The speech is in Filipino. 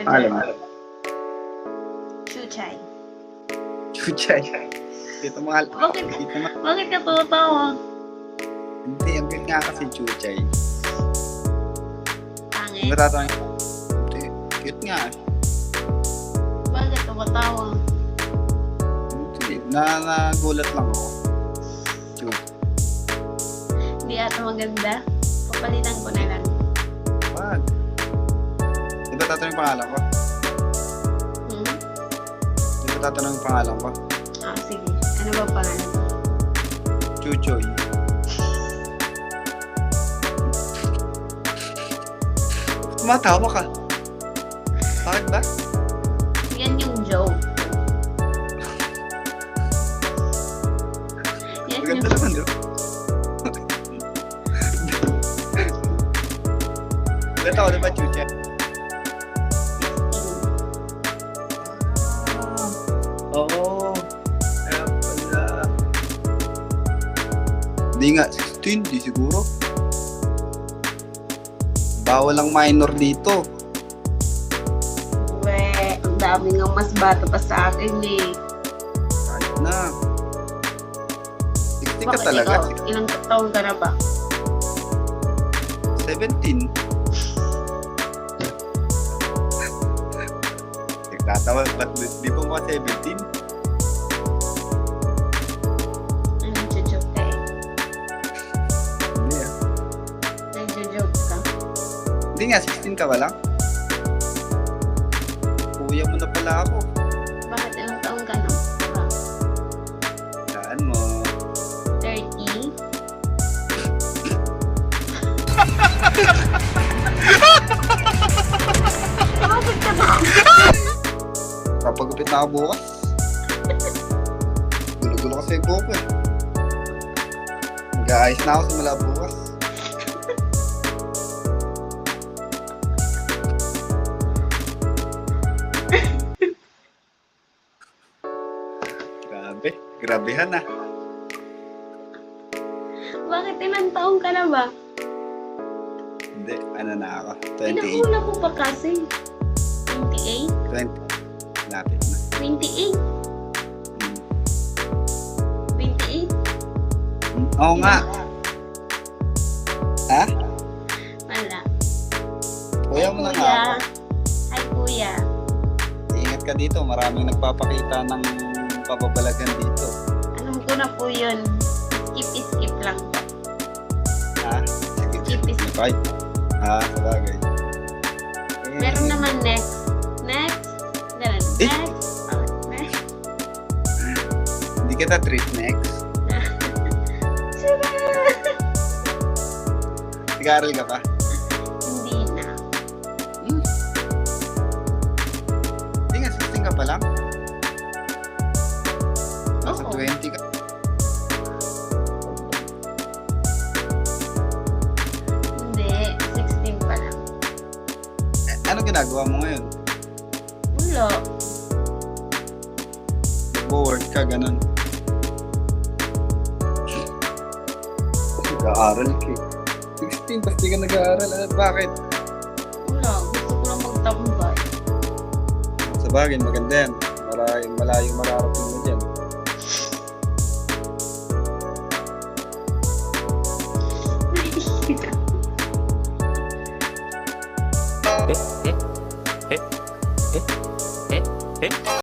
Alam mo. Chuchay. Chuchay. Dito mahal. Bakit? Dito mahal. Bakit ka tumatawa? Hindi, ang cute nga kasi Chuchay. Pangit. Matatanong. Hindi, cute nga. Bakit tumatawa? Hindi, nagulat lang ako. Cute. Hindi ata maganda. Papalitan ko na lang. Wag. Di ba tatanong yung pangalan ko? Hmm? Di ba tatanong yung pangalan ko? Ah, sige. Ano ba pangalan? Chuchoy. Tumatawa ka. Bakit ba? Yan yung joke. Yan yung Maganda naman, di ba? Ilan ako, di ba, Chuchay? Oo. Kaya pala. Hindi nga, 16, di siguro. Bawal ang minor dito. We, ang dami nga mas bata pa sa akin eh. Kahit na. 16 ka Bakit talaga. ikaw? Ilang taong ka na ba? 17. Nagtatawa, ba't di pa mga 17? Anong joke ka eh? Hindi ah. Nagjo-joke ka? Hindi nga, 16 ka ba lang? Kuya mo na pala ako. Bakit ilang taong ka na? Ba? Saan mo? 30? Bakit ka ba? Papagupit na ako bukas. Gulo-gulo kasi yung buhok eh. Mag-aayos na ako simula bukas. Grabe. Grabehan ah. Bakit ilang taong ka na ba? Hindi, ano na ako? 28. Pinakula mo pa kasi. 28? 20. Lapit na. 28? Hmm. 28? Oo nga. Ha? Wala. Kuya mo na nga ako. Hi, kuya. Ingat ka dito. Maraming nagpapakita ng pababalagan dito. Alam ko na po yun. Skip lang po. Ha? Sige. Skip. Bye. Ha? Sabagay. Meron naman next. Next. Ganun. Eh? Next. Oh, next. Hindi kita treat next. Sira! Nag-aaral ka pa? Hindi na. Hindi nga, 16 ka pa lang. Nasa Oo. 20 ka. Hindi. 16 pa lang. Ano ginagawa mo ngayon? Wala. Nag-work ka, ganun. Nag-aaral ka eh. 16, tapos di ka nag-aaral. Bakit? Wala. Gusto ko lang magtambay. Sa bagay, maganda yan. Malayo mararating mo dyan. eh, eh, eh, eh, eh, eh.